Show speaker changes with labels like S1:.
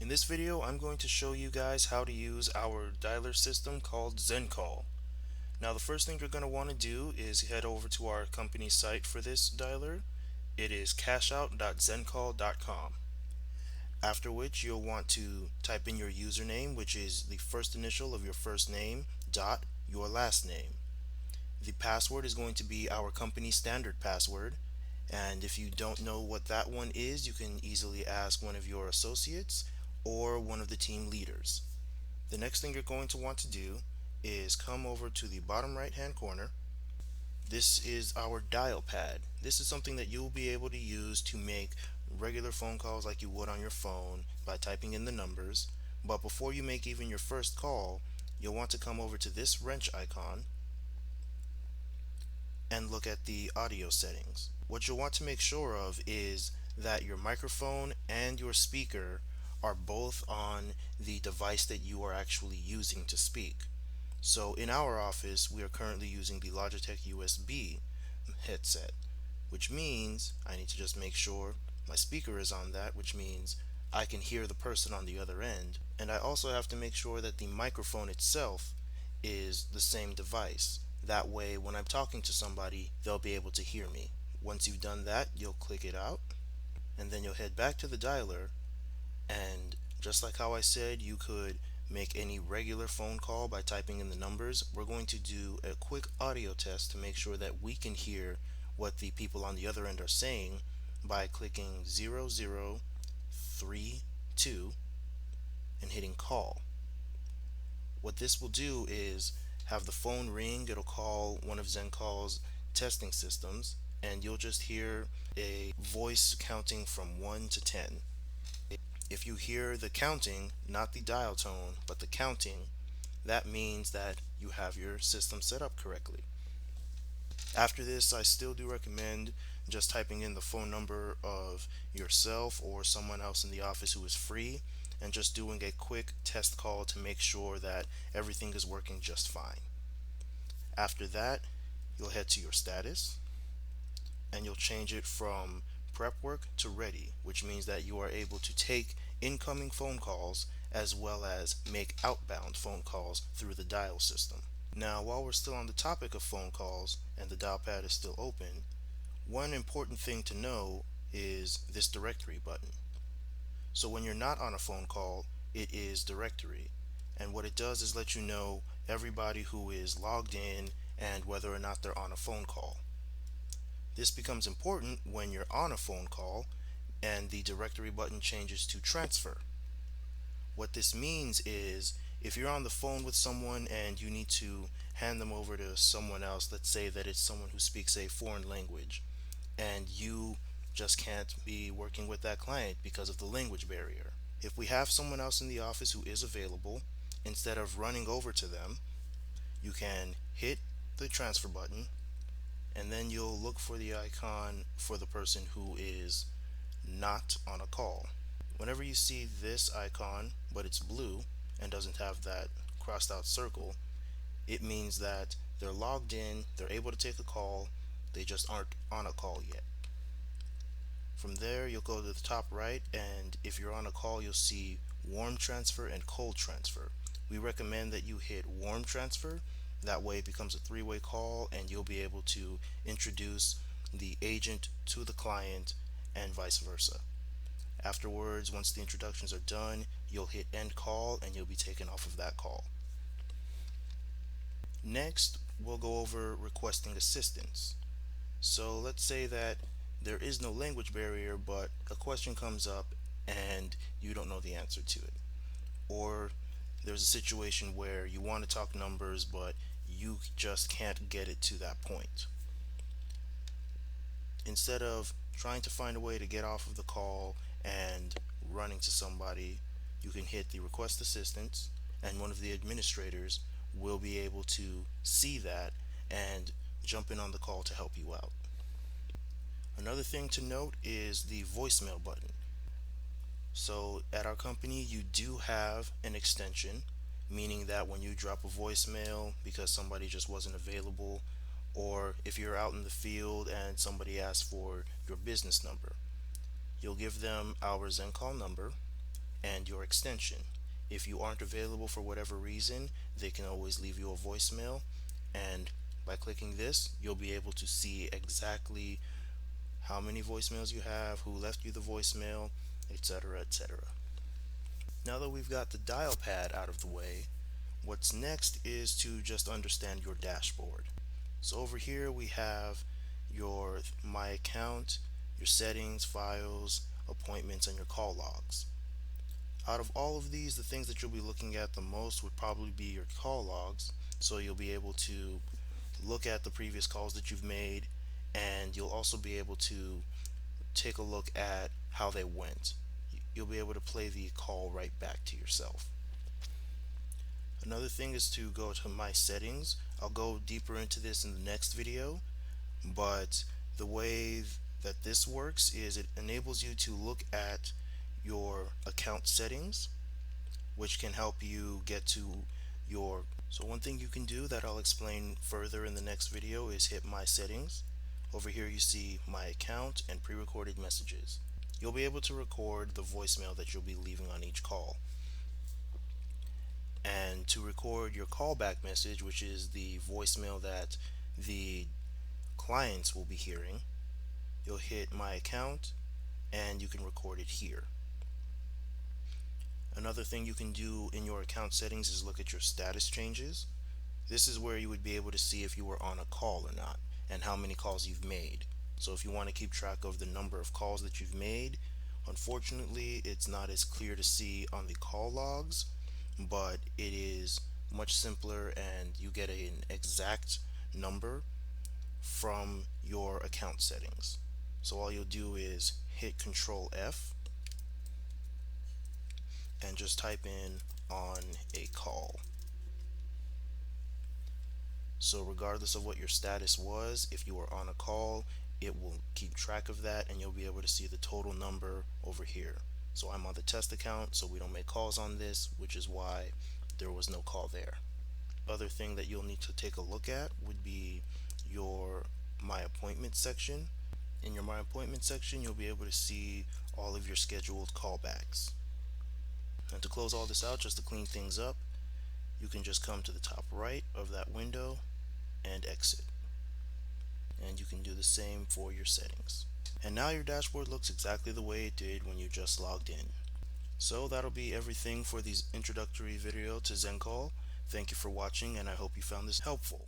S1: this video, I'm going to show you guys how to use our dialer system called Xencall. Now, the first thing you're going to want to do is head over to our company site for this dialer. It is cashout.xencall.com. After which, you'll want to type in your username, which is the first initial of your first name, dot your last name. The password is going to be our company standard password. And if you don't know what that one is, you can easily ask one of your associates or one of the team leaders. The next thing you're going to want to do is come over to the bottom right hand corner. This is our dial pad. This is something that you'll be able to use to make regular phone calls like you would on your phone by typing in the numbers. But before you make even your first call, you'll want to come over to this wrench icon and look at the audio settings. What you'll want to make sure of is that your microphone and your speaker are both on the device that you are actually using to speak. So in our office, we are currently using the Logitech USB headset, which means I need to just make sure my speaker is on that, which means I can hear the person on the other end. And I also have to make sure that the microphone itself is the same device. That way, when I'm talking to somebody, they'll be able to hear me. Once you've done that, you'll click it out, and then you'll head back to the dialer, and just like how I said you could make any regular phone call by typing in the numbers, we're going to do a quick audio test to make sure that we can hear what the people on the other end are saying by clicking 0032 and hitting call. What this will do is have the phone ring. It'll call one of Xencall's testing systems, and you'll just hear a voice counting from 1 to 10. If you hear the counting, not the dial tone, but the counting, that means that you have your system set up correctly. After this, I still do recommend just typing in the phone number of yourself or someone else in the office who is free and just doing a quick test call to make sure that everything is working just fine. After that, you'll head to your status and you'll change it from prep work to ready, which means that you are able to take incoming phone calls as well as make outbound phone calls through the dial system. Now, while we're still on the topic of phone calls and the dial pad is still open, one important thing to know is this directory button. So when you're not on a phone call, it is directory, and what it does is let you know everybody who is logged in and whether or not they're on a phone call. This becomes important when you're on a phone call and the directory button changes to transfer. What this means is if you're on the phone with someone and you need to hand them over to someone else, let's say that it's someone who speaks a foreign language, and you just can't be working with that client because of the language barrier. If we have someone else in the office who is available, instead of running over to them, you can hit the transfer button, and then you'll look for the icon for the person who is not on a call. Whenever you see this icon, but it's blue and doesn't have that crossed out circle, it means that they're logged in, they're able to take a call, they just aren't on a call yet. From there, you'll go to the top right, and if you're on a call, you'll see warm transfer and cold transfer. We recommend that you hit warm transfer. That way it becomes a three-way call, and you'll be able to introduce the agent to the client and vice versa. Afterwards, once the introductions are done, you'll hit end call and you'll be taken off of that call. Next, we'll go over requesting assistance. So let's say that there is no language barrier, but a question comes up and you don't know the answer to it. Or there's a situation where you want to talk numbers, but you just can't get it to that point. Instead of trying to find a way to get off of the call and running to somebody, you can hit the request assistance, and one of the administrators will be able to see that and jump in on the call to help you out. Another thing to note is the voicemail button. So at our company, you do have an extension, meaning that when you drop a voicemail because somebody just wasn't available, or if you're out in the field and somebody asks for your business number, you'll give them our Xencall number, and your extension. If you aren't available for whatever reason, they can always leave you a voicemail, and by clicking this, you'll be able to see exactly how many voicemails you have, who left you the voicemail, etc., etc. Now that we've got the dial pad out of the way, what's next is to just understand your dashboard. So over here we have your My Account, your settings, files, appointments, and your call logs. Out of all of these, the things that you'll be looking at the most would probably be your call logs. So you'll be able to look at the previous calls that you've made, and you'll also be able to take a look at how they went. You'll be able to play the call right back to yourself. Another thing is to go to My Settings. I'll go deeper into this in the next video, but the way that this works is it enables you to look at your account settings, which can help you get to your so one thing you can do that I'll explain further in the next video is hit My Settings. Over here you see My Account and pre-recorded messages. You'll be able to record the voicemail that you'll be leaving on each call. And to record your callback message, which is the voicemail that the clients will be hearing, you'll hit My Account and you can record it here. Another thing you can do in your account settings is look at your status changes. This is where you would be able to see if you were on a call or not and how many calls you've made. So if you want to keep track of the number of calls that you've made, unfortunately it's not as clear to see on the call logs, but it is much simpler and you get an exact number from your account settings. So all you'll do is hit Control F and just type in on a call. So regardless of what your status was, if you were on a call, it will keep track of that and you'll be able to see the total number over here. So I'm on the test account, so we don't make calls on this, which is why there was no call there. Other thing that you'll need to take a look at would be your My Appointments section. In your My Appointments section, you'll be able to see all of your scheduled callbacks. And to close all this out, just to clean things up, you can just come to the top right of that window and exit. And you can do the same for your settings. And now your dashboard looks exactly the way it did when you just logged in. So that'll be everything for this introductory video to Xencall. Thank you for watching and I hope you found this helpful.